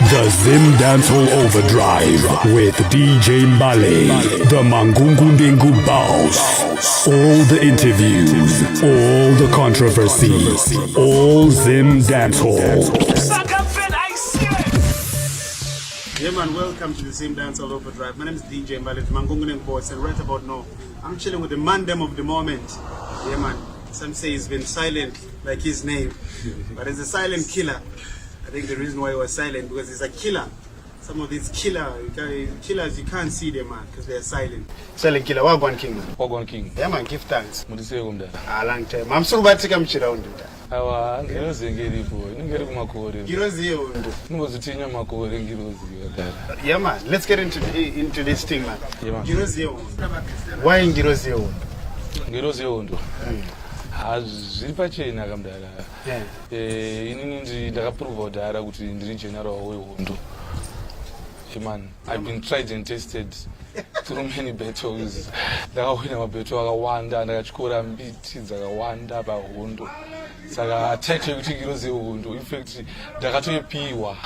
The Zim Dancehall Overdrive with DJ Mbale, the Mangungundingu Boss. All the interviews, all the controversies, all Zim Dancehall. Yeah man, welcome to the Zim Dancehall Overdrive. My name is DJ Mbale, the Mangungundingu Boss, and right about now, I'm chilling with the mandem of the moment. Yeah man, some say he's been silent like his name, but he's a silent killer. I think the reason why he was silent because he's a killer. Some of these killers, you can't see them, man, because they're silent. Silent killer, Wagwan King, man. Wagwan King. Yeah, man, give thanks. A long time. I'm so bad to come around. Awa, ngirozi ngiripo. Ningiri kumakore. Ngirozi yo. Nimozitinya makore ngirozi kadala. Yeah, man. Let's get into this thing, man. Yeah, man. Ngirozi yo. Why ngirozi yo? Ngirozi yo ndo. Zviri pachena kamdala. Inini ndakaprova dara kuti ndiri general wehondo. Man, I've been tried and tested through many battles. Ndakawina mabattle akawanda, ndakachikora mbiti dzakawanda pahondo. Saka title kuti ngirozi hondo. In fact, ndakatopiwa.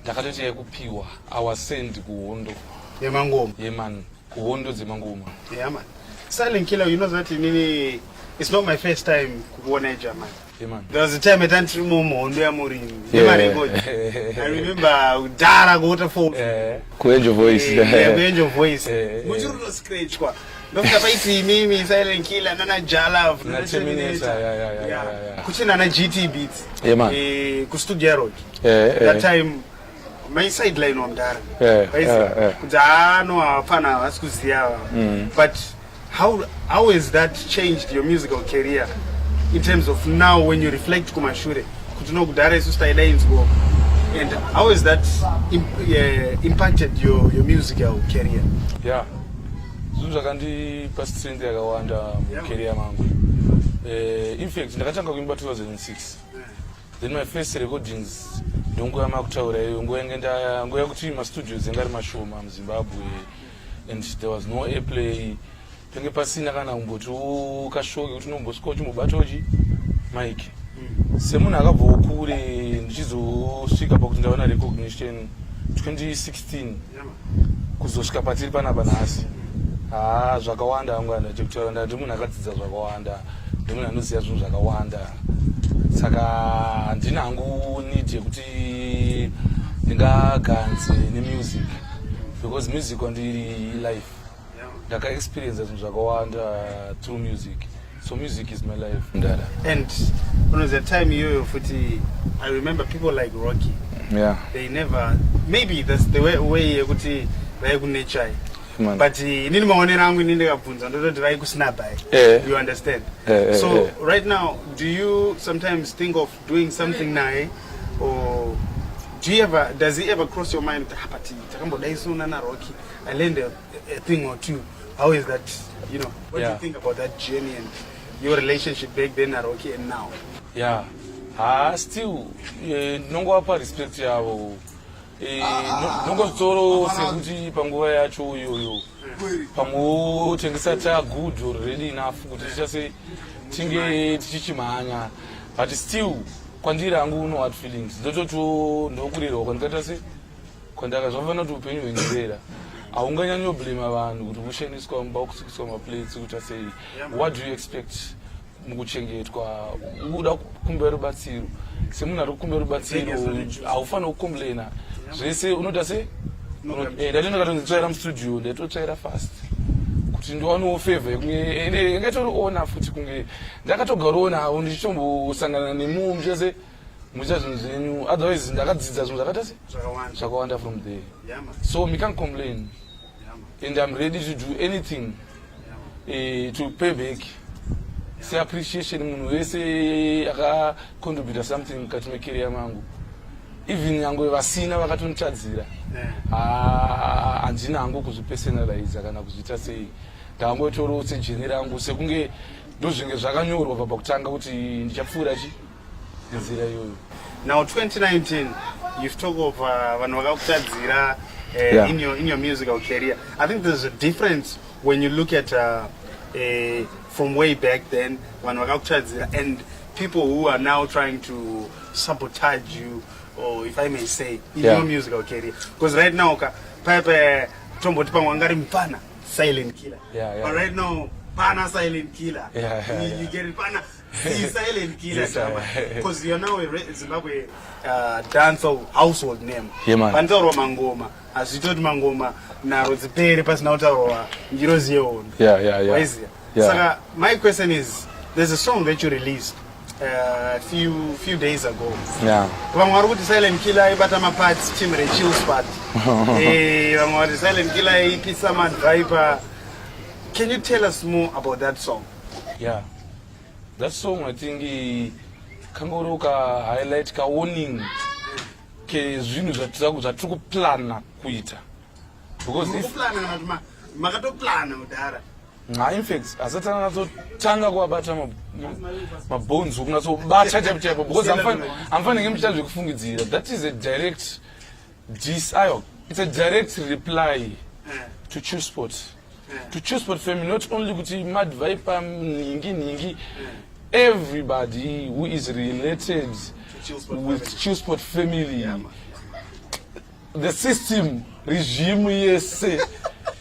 Ndakatoti yekupiwa. I was sent kuhondo. Yemangoma. Yeah man, kuhondo dzemangoma. Yeah man. Silent killer, you know that it's not my first time kuona German. Yeah, man. There was a time I didn't remember I remember Dara go to phone. Kuenjo voice. Kuenjo voice. Mujuru scratch kwa. Ndoka paiti mimi silent killer nana jala. Na terminator. Yeah. Kuchina na GT beats. Yeah man. Ku studio road. That time my sideline on Dara. Kujano apana wasikusiya. But how has that changed your musical career in terms of now when you reflect kumashure kutuno kudare sustain go, and how has that impacted your musical career? Yeah, zuzakandi past trend yakawanda career mangu. In fact ndakatanga kuimba 2006. Then my first recordings ndongo yamakutaura ngoenda ngoya kuti ma studios engari mashoma muZimbabwe, and there was no airplay. Penge pasina kana umboti ukashoke kuti unombosikochi mubatochi mic. Semuna akabva kure ndichizosvika pakuti ndaona recognition 2016 kuzosvika patiri panapa nhasi. Zvakawanda angwana chekutaura ndati munhu akadzidza zvakawanda, ndimunhu anoziva zvinhu zvakawanda. Saka ndinangu need yekuti ndingaganze nemusic because music ndiri life. Like I experience zvakawanda through music. So music is my life. And when was the time you footy, I remember people like Rocky. Yeah. They never, maybe that's the way you could nature. But nini maonera angu nini kabvunza ndo try kusnap by. You understand? So right now, do you sometimes think of doing something now, or does it ever cross your mind Rocky, I learned a thing or two? How is that, what do you think about that journey and your relationship back then at Rocky and now? Yeah, still, nongo apa respect yavo. Nongo zoro sekuti panguva yacho yoyo. Pangu tengisa cha good already enough kuti tichase tinge tichichimanya. But still, kwandira angu no hard feelings. Ndokurira kwandikata se kwandaka zvafana kuti upenyu hwengerera. Aunganyanyo blame vanhu kuti kusheniswa mba kusikiswa maplates kuti asei. What do you expect mukuchengetwa? Uda kukumbira rubatsiro. Semunhu ari kukumbira rubatsiro aufana kucomplaina. Zvese unoti se ndatotsvaira mustudio ndatotsvaira fast kuti ndiwanewo favor yekunge ingatoriona futi kunge ndakatogaronawo ndichitombosangana nemuwo muchase mucha zvinhu zvenyu, otherwise ndakadzidza zvinhu zvakaita se zvakawanda from there. So we can't complain, and I'm ready to do anything to pay back. Say appreciation munhu wese akacontribute something mukati mecareer mangu, even yangu vasina vakatonditadzira. Handina hangu kuzvipersonalize kana kuzviita sei, ndangotora segenera yangu sekunge ndozvinge zvakanyorwa pabva kutanga kuti ndichapfuura nzira iyoyo. Now 2019, you've talked of vanhu vakakutadzira in your musical career. I think there's a difference when you look at from way back then vanhu vakakutadzira and people who are now trying to sabotage you, or if I may say, in your musical career? Because right now, Pepe Tomboti Pangwangari Mpana, silent killer. But right now, Pana silent killer. You get it, Pana. He's silent killer, because you're now a Zimbabwe dancer household name. Pantoro Mangoma, as you told Mangoma, now it's a pay person out of Girozion. So my question is, there's a song that you released a few days ago. Vamwaru silent killer, but I'm a part chimney chilsport. Vamwaru silent killer, Pisama driver. Can you tell us more about that song? That song, I think, Kangoroka highlight ka warning ke zvinhu zvatiri plana kuita. Because if in fact, asatana natotanga kuabata mabones ukunatsobata chaipo because I'm finding him zvekufungidzira. That is a direct diss. It's a direct reply to chilsport. To chilsport family, not only kuti Mad Viper ningi everybody who is related with chilsport family, the system regime, yes,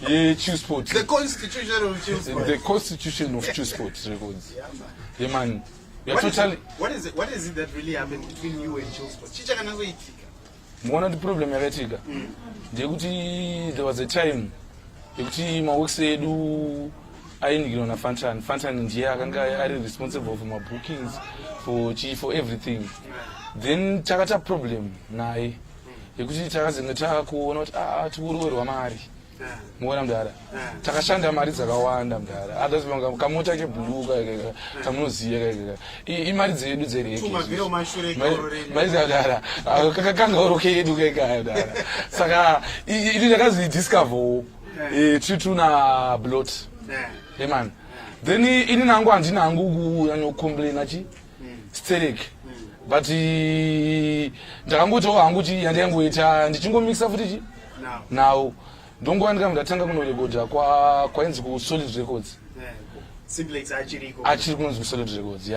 chilsport, the constitution of chilsport, the constitution of chilsport recordz. Man, totally. What is it that really happened between you and chilsport? One of the problem there was a time my work said I didn't get on a Fantan India, I responsible for my bookings, for everything. Then Chagata problem, nai. You could see Chagas in the Chaco, not to Wamari. More than that. Takashanda Marizagawanda, others will come out like a blue guy, Kamuzi. He might say, I can't go okay to get guy. Saga, he didn't discover Trituna bloat. Man. Then he didn't go and Nangu complain at Steric. But he Jango to Anguchi and then wait and the Chingo mix up with it. Now, don't go and come the Tangamono Goja, Quensko solid recordz. Simplex actually solid recordz,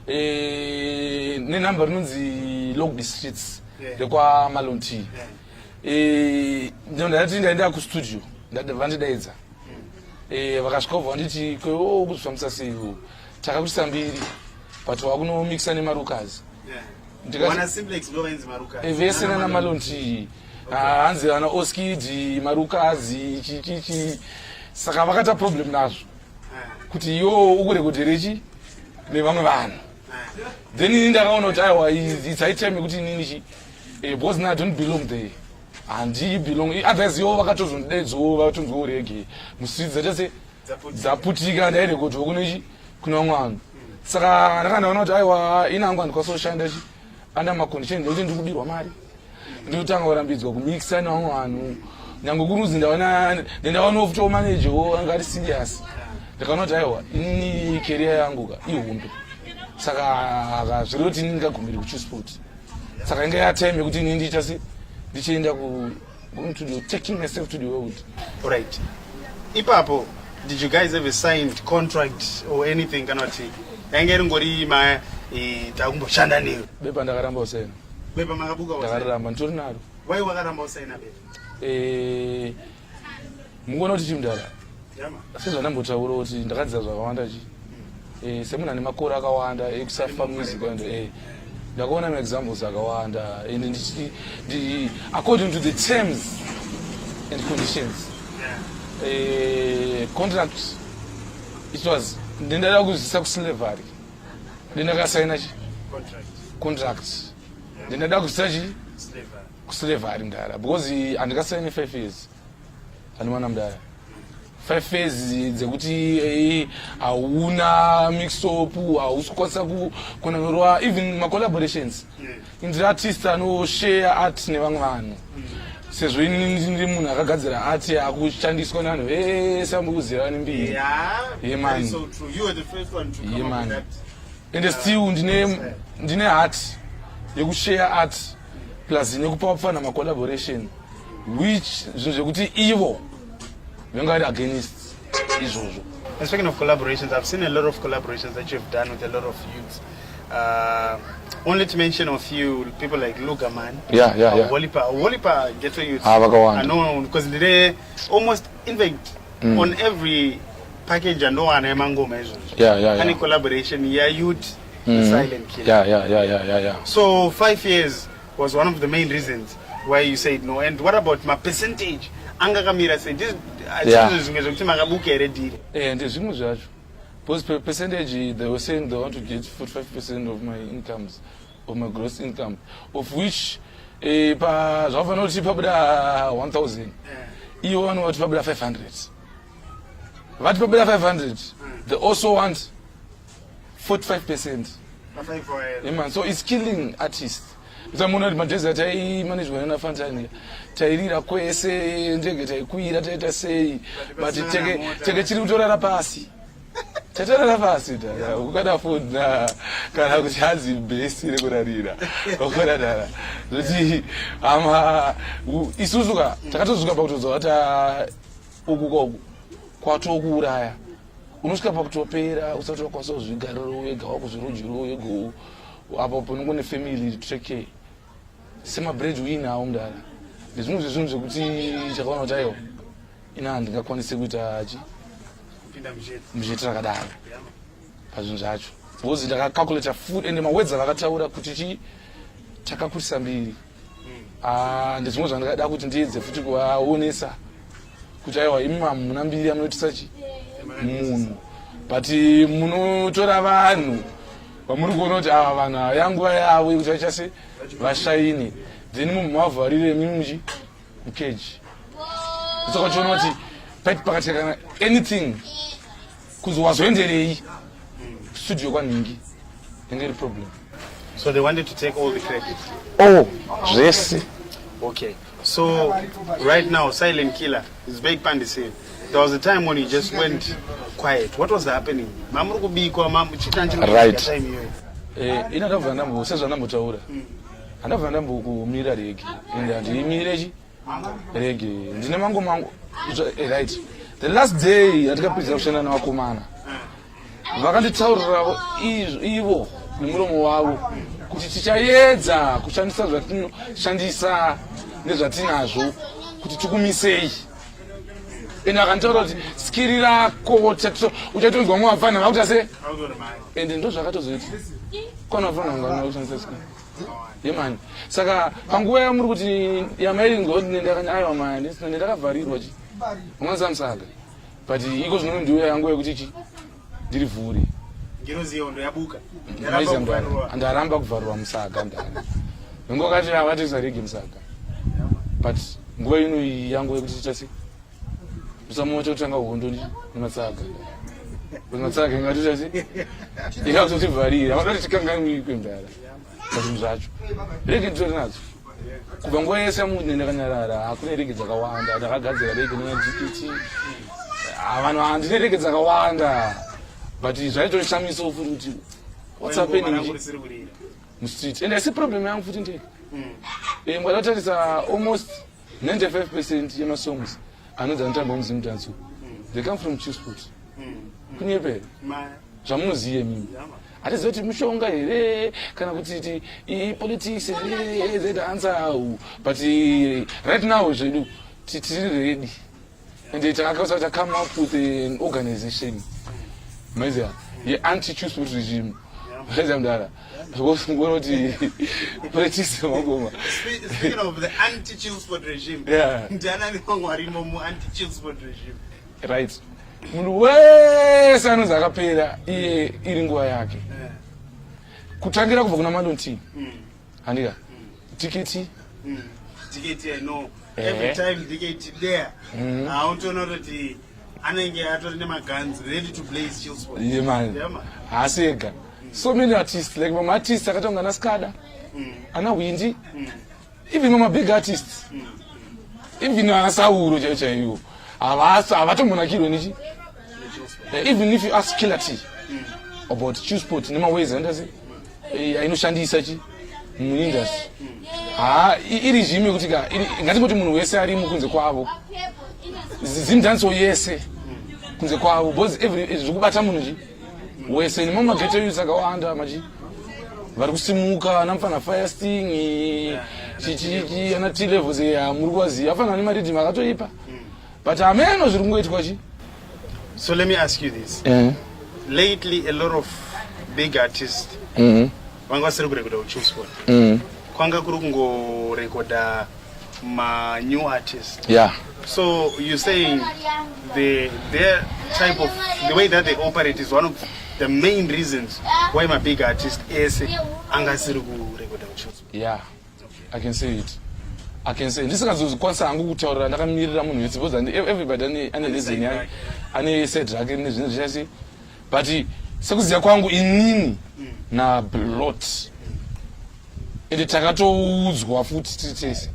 Ne number the log the streets, the Qua Malonti. Don't have in the studio that the Vandaiza. Vakashkov wanted to go from Sassi, Takabusambi, but Waguno mix any Marukas. One simplex Lorenz Maruka. A vessel and a Malonti, Anzana Oski, Marukazi, Chichi, Sakavakata problem now. Kutio, Ugureji, Levangan. Then in the round of Iowa, it's I tell me good in a Bosnia don't belong there. And he belong, others, you overcatches on dead over to go reggae. Muslims, just say, Zaputiga and Eddie go to Uguniji, Kunongan. Sarah, not Iowa, in Angan, Coso Shandaji, and I'm a condition, they didn't do Romari. Do Tango and Bizo, mix and on Yangurus in the one, then I don't know if Joe manager and got serious. They cannot Iowa, in career Anguga, you won't. Saka, Rotin Gakum, which is put. Saranga tell me, good in India. Going to do, taking myself to the road. Right. Ipapo, did you guys ever sign contract or anything? Cannot see. Angering Gori, my Tagumbo Shandani. Beba Nagaramba saying. Beba Magabuga. Why were Garambo saying a bit? Mugono Jimdara. I said the number of Tawros in the Radzas of Wandaji. Seven and Makura Gawanda, except for music and the one examples are Gawanda according to the terms and conditions. Contract, it was the Nadagus slavery. The Nagasai contract. The Nadagus slavery in there because he understand 5 years and one of them. 5 years the guti auna mix up auskosa ku kuna even my collaborations in the artist no share art nevangano sezvo ini munhu akagadzira art akushandiswa nanhu sambuzira nimbi man, so true. You are the first one to come up with that. And still ndine art yekushare art plus nekupa kufana ma collaboration which zvekuti ivo against Israel. And speaking of collaborations, I've seen a lot of collaborations that you've done with a lot of youths. only to mention a few people like Lugaman. Yeah. Wolipa ghetto youth. I know because they almost in fact on every package and no one mango measures. Any collaboration, youth, silent killer. Yeah. So 5 years was one of the main reasons why you said no. And what about my percentage? Anga Kamira said this. Because percentage, they were saying they want to get 45% of my incomes, of my gross income, of which pa 1,000. You want what 500. What 500? They also want 45%. So it's killing artists. Zamona madeza tai management na fanzania tairira kwese ndege taikuira taita sei but tege chiri kutorara pasi tatorara pasi da ukadafunda kana kuti hazi base rekurarira okadadara zoti ama isuzuka takatozuka pakutozo ata ukuko kwatokuuraya unosvika pakutopera usati wakwanisa kuzvigariro wega wakuzvirujiro wega apo panongone family treke sema breadwinner awo mudara ndezvimwe zvezvinhu zvekuti chakaona kuti aiwa ina handingakwanise kuita muzvete rakadaro pazvinhu zvacho because ndakacalculata food and mawedza vakataura kuti takakurisa mbiri ndezvimwe zvandakada kuti ndiedze futi kuvaonesa kuti aiwa imi muna mbiri amunotisa munhu but munotora vanhu vamuri kuona kuti ava vanhu yanguva yavo yekuti vachase vashaine then mumavharire mimuchi mukeji saka chiona kuti paiti pakatekana anything kuzi wazoenderei studio kwaningi inge iri problem. So they wanted to take all the credit. Zvese. Okay, so right now Silent Killer is big pan the same. There was a time when you just went quiet. What was happening? Right. Inakabva ndambo sezva ndambotaura. Andabva ndambokumira rege. And andimire rege. Ndine mangu. Right. The last day ndakapedza kushanda navakomana. Vakanditaurira ivo nemuromo wavo kuti tichaedza kushandisa zvatinoshandisa nezvatinazvo kuti tikumisei. Ina kantaura kuti skiri rako uchatonzwa mwavana vakuti ase ende ndo zvakatozoita kwana vana ngana kushandisa skiri yemani saka panguva yamuri kuti yamairingo ndakanya aiwa mani ndakavharirwa chi mwanza msaga but iko zvino ndiwe yangu yekuti ndiri vhuri nginoziyo ndo yabuka ndaramba kuvharwa musaga ndana ngokati avati zarege musaga but nguva ino yangu yekuti tasi usamoto kutanga hondo nematsaga matsaga ngati tasi ikakutivharira vanoti tikanganwi kwemdara pazvinhu zvacho rege nditori nadzo kubva nguva yese munhu ndakanyarara hakuna rege dzakawanda ndakagadzira rege nenagpt vanhu handine rege dzakawanda but zvaitoshamisa futi kuti what's happening mustreet and asi problem yangu futi ndeke ngwadatarisa almost 95% yemasongs anodza notamba muzimu dance they come from chilsport kunyepera zvamunoziye mimi hatiziva kuti mushonga here kana kuti politics here zedansa but right now zvedu tiri ready and takakausa kuti come up with an organization maiziva ye-anti-chilsport regime mudara ngona kuti politics magoma. Speaking of the anti-chilsport regime, ndianani wangu warimo mu anti-chilsport regime? Right. Munhu wese anonzi akapera iye iri nguva yake kutangira kubva kuna Mandonti handika tiketi I know every time tiketi there autoona kuti anenge atori nemaguns ready to blaze chilsport. Yeah man. Haasi ega. So many artists, like mama artists akatonga na Skada, ana Windi, even mama big artists, even ana Sauro chaiyo, avatomona kilo nichi. Even if you ask Killer T about chilsport, nema ways ndazi, ainoshandisa chi muindustry. Iri regime kutika, ngati kuti munhu wese ari mukunze kwavo. Zimdanso yese kunze kwavo, because every zvokubata munhu chi. Wese ni mama geto yuza kawanda maji vari kusimuka anamfana fasting chichichi ana T levels muri kwaziva afana ane maridhi makatoipa but ameno zviri kungoitwa chi. So let me ask you this. Lately a lot of big artists vanga vasiri kurekoda kuchilsport kwanga kuri kungorekoda ma new artists. So you're saying their type of the way that they operate is one of the main reasons why my big artist is angasiri kurekoda kuchilsport. I can say it. I can say ndisikazozvikwanisa hangu kutaurira ndakamirira munhu wese because everybody ane reason yake ane set rake nezvinhu zvese but sekuziva kwangu inini nablot ende takatoudzwa futi tiri tese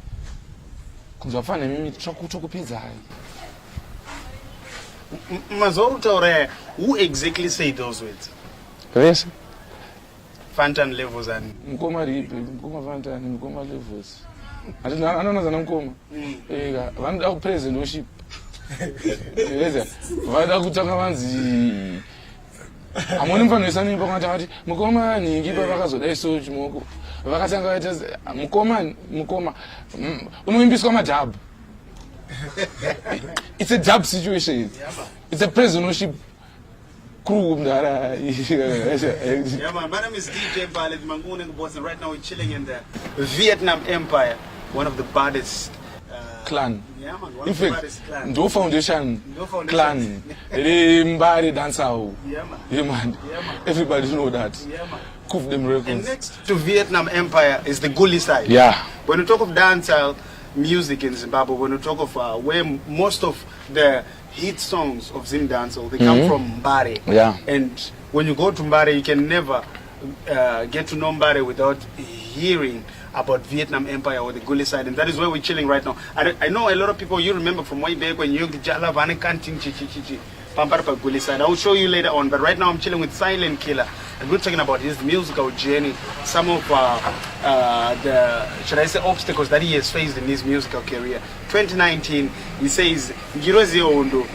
kunzi wafana mimi tokupedza hai. Mazoru tauraya, who exactly say those words? Yes. Fantan levels and Mkoma ripe, Mkoma Fantan, Mkoma levels. I don't know Mkoma. Vanda praise and worship. Vanda kutanga vanzi. Amoni mfano isani mpaka hati Mkoma ni ngipa vakazoda iso chimoko. Vakatanga waita Mkoma. Unoimbiswa madab. It's a dub situation. It's a praise and worship. Yeah man, my name is DJ Bale, Mangun boss, and right now we're chilling in the Vietnam Empire, one of the baddest clan. Yeah man, one in of the fact, baddest clan. No foundation clan. Mbari dancer. Yeah man. Everybody know that. Yeah man. Kuf them records. And next to Vietnam Empire is the Gully side. Yeah. When we talk of dancehall music in Zimbabwe, when we talk of where most of the hit songs of Zim dancehall, they come from Mbare. Yeah. And when you go to Mbare, you can never get to know Mbare without hearing about Vietnam Empire or the Gully side, and that is where we're chilling right now. I know a lot of people, you remember from way back when you Jala Vane Kanting Chichichi Pamparpa Gully side. I will show you later on, but right now I'm chilling with Silent Killer, and we're talking about his musical journey, some of the, should I say, obstacles that he has faced in his musical career. 2019, he says, Girozi Ondo,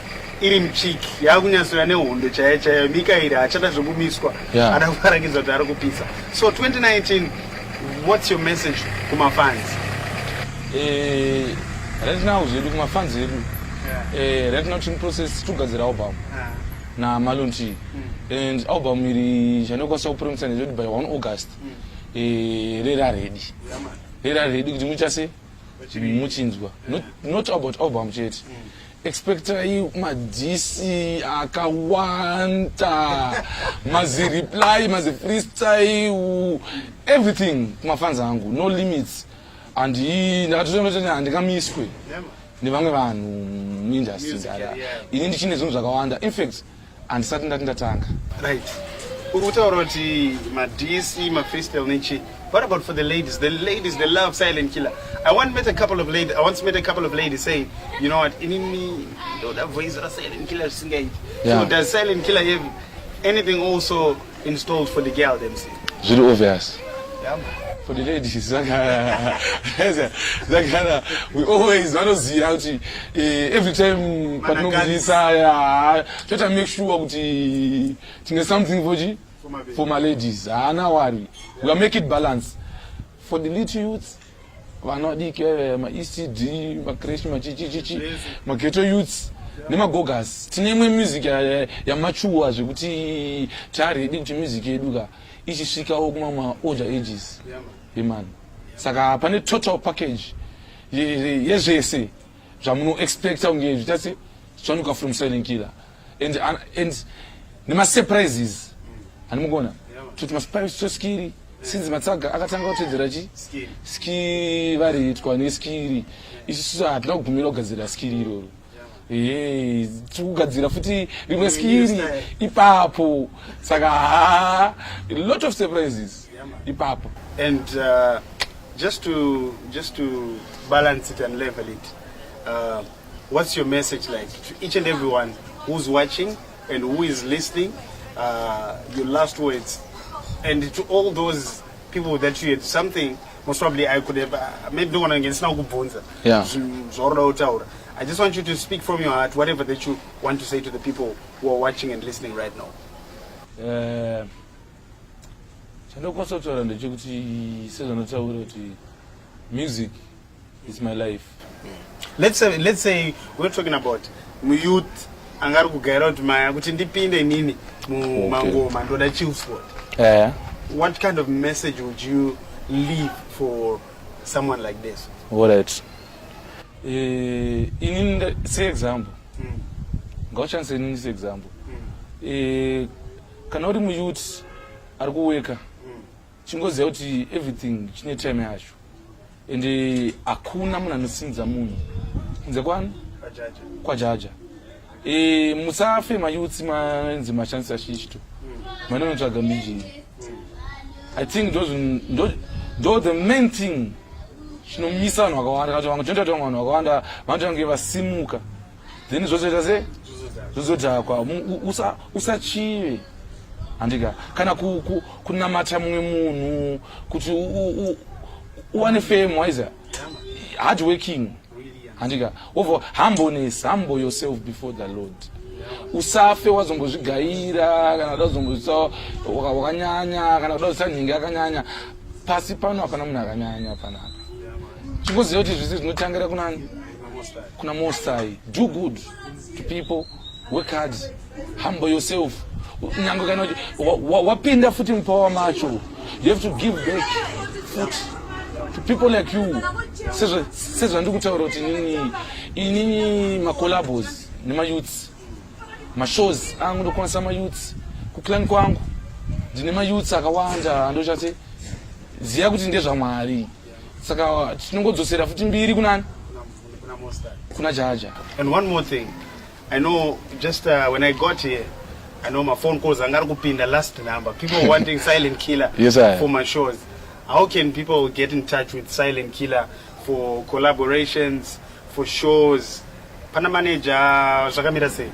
Irim Chik, Yagunyasura Neondo, Chaya, Mikaira, Chata Zubumiskwa, and Avaragizo Darago Pizza. So 2019, what's your message to my fans? Right now, you look my fans. Right now, in process to get the album. Na Malunchi. And album, Janoko so promised by 1 August. They are ready. They are ready to say, not about album yet. Expect you, my DC, Akawanta, Mazi reply, Mazi freestyle, everything. My fans are no limits. And he, that's not the Gamisque. Nevangavan, Ninja, in indigenous Zakawanda, in fact, and certain that in the tank. Right. Utaroti, my DC, my freestyle Nietzsche. What about for the ladies? The ladies, they love Silent Killer. I once met a couple of ladies saying, you know what, in me, that voice of Silent Killer singing. So does Silent Killer have anything also installed for the girl themselves? It's obvious. Yeah, man. For the ladies, we always want to see how to every time try to make sure to something for my ladies. No worry, we will make it balance. For the little youths, we are not my ECD, my creation, my chichi, my ghetto youths. Nema gogas. Tineme music ya mature kuti tari ndi music eduga. Ichi shika okuma older ages. Man. Saka pane total package. Yes, jamuno expect unge just sonuka from Silent Killer. And nema surprises. Animugona. Tuti surprise so skiri. Since matsaga akatanga kutedzera chi? Skiri vari itwa ne skiri. Ichi sisa atla kugumira kugadzira skiri iroro. Tukugadzira futi rimwe skiri ipapo. Saka a lot of surprises. Ipapo. And just to balance it and level it, what's your message like to each and everyone who's watching and who is listening? Your last words, and to all those people that you had something. Most probably I could have maybe don't want to get now kubonza. Yeah. I just want you to speak from your heart, whatever that you want to say to the people who are watching and listening right now. Chandokwasotaura ndechekuti sezvanotaura kuti music is my life. Let's say we're talking about youth angari kugaira kuti maya kuti ndipinde nini mumangoma ndoda chilsport. What kind of message would you leave for someone like this? Alright. Say example. Ngauchanise nini say example. Kana uri muyouth ari kuweka chingoziva kuti everything chine time yacho ende hakuna munhu anosinza munhu kunze kwani kwajaja. Musafe mayouth manzi mashandisa shishito manonotsvaga mijini. I think those the main thing chinomisa vanhu vakawanda kuti vamwe tinoita kuti vanhu vakawanda vanotange vasimuka then zvozoita se zvozodhakwa. Usachive handika kana kunamata mumwe munhu kuti uwane fame waiza hard working handika over humble yourself before the Lord. Usafe wazombozvigaira kana kuda kuzombozisa wakanyanya kana kuda kuzisa nhingi yakanyanya pasi pano hapana munhu akanyanya panapa. Chingoziva kuti zvisi zvinotangira kunani kuna Most High. Do good to people, work hard, humble yourself. Nyango kana wapinda futi mupawa macho, you have to give back foot to people like you. Sezvo ndikutaura kuti inini macollabos nemayouths mashows angu ndokwanisa mayouths kuclan kwangu ndine mayouths akawanda andochati ziya kuti ndezvaMwari saka tinongodzosera futi mbiri kunani kuna jaja. And one more thing, I know just when I got here, I know my phone calls angari kupinda last number, people wanting Silent Killer for my shows. How can people get in touch with Silent Killer for collaborations, for shows? Pana manager zvakamira sei?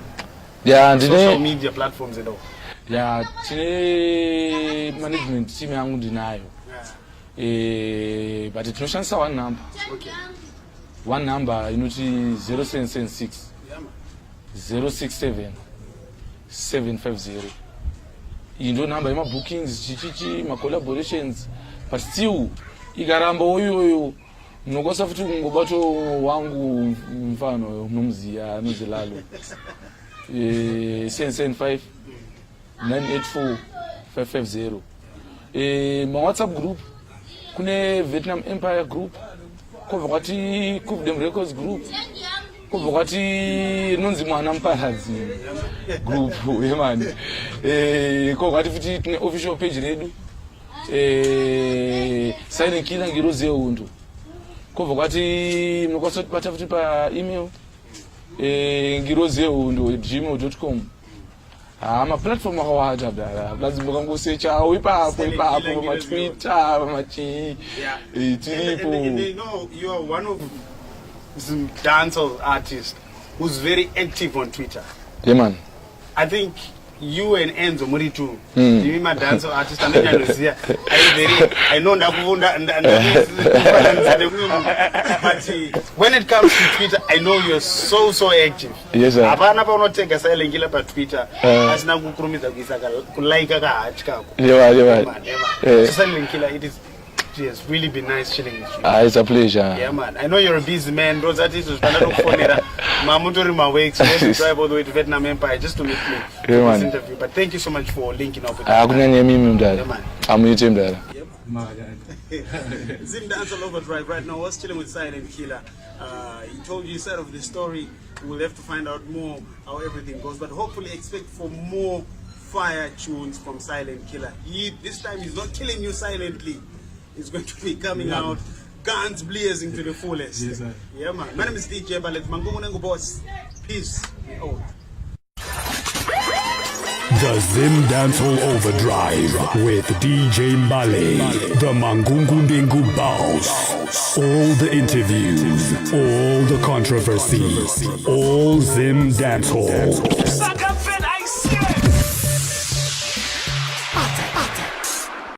Social media platforms and all. Tine management team yangu ndinayo. But tinoshandisa one number. Okay. One number inoti 0776 067 750. Iyi ndo number yema bookings chichichi ma collaborations but still ikaramba oyoyo mnokosa futi kungobato wangu mfano munomziya nozilalo 775 984 550. Ma WhatsApp group kune Vietnam Empire group kobva kwati Kubdem Records group kobva kwati nonzi mwana muparadzi group yemani. Kobva kwati futi tine official page redu Silent Killer ngiroze undu kobva kwati mnokwanisa kutibata futi pa email ngiroze undu @gmail.com. Maplatform akawanda dala lazima kangosecha ipapo matwitter machi tiripo. And they know you are one of some dancehall artists who's very active on Twitter. Yeah man, I think you and Enzo muri too. You my dancehall artist and I know but when it comes to Twitter, I know you're so active. Yes sir. Apana pa unoteka Silent Killer pa Twitter asina kukurumidza kuisa kulike ka hatch kako. Yeah. Silent Killer, it has really been nice chilling with you. It's a pleasure. Yeah man, I know you're a busy man. Those artists who stand up for me, Mamutori my wakes, we have to drive all the way to Vietnam Empire just to meet me for this interview. But thank you so much for linking up with us. I'm with him there. Zim Dancehall Overdrive right now. I was chilling with Silent Killer. He told you his side of the story. We'll have to find out more how everything goes. But hopefully expect for more fire tunes from Silent Killer. This time he's not killing you silently. He's going to be coming out, guns blazing to the fullest. Yes, sir. Yeah, man. My name is DJ Ballet. Mangungu boss. Peace. Out. The Zim Dancehall Overdrive with DJ Mbale, the Mangungu Boss. All the interviews, all the controversy, all Zim Dancehall.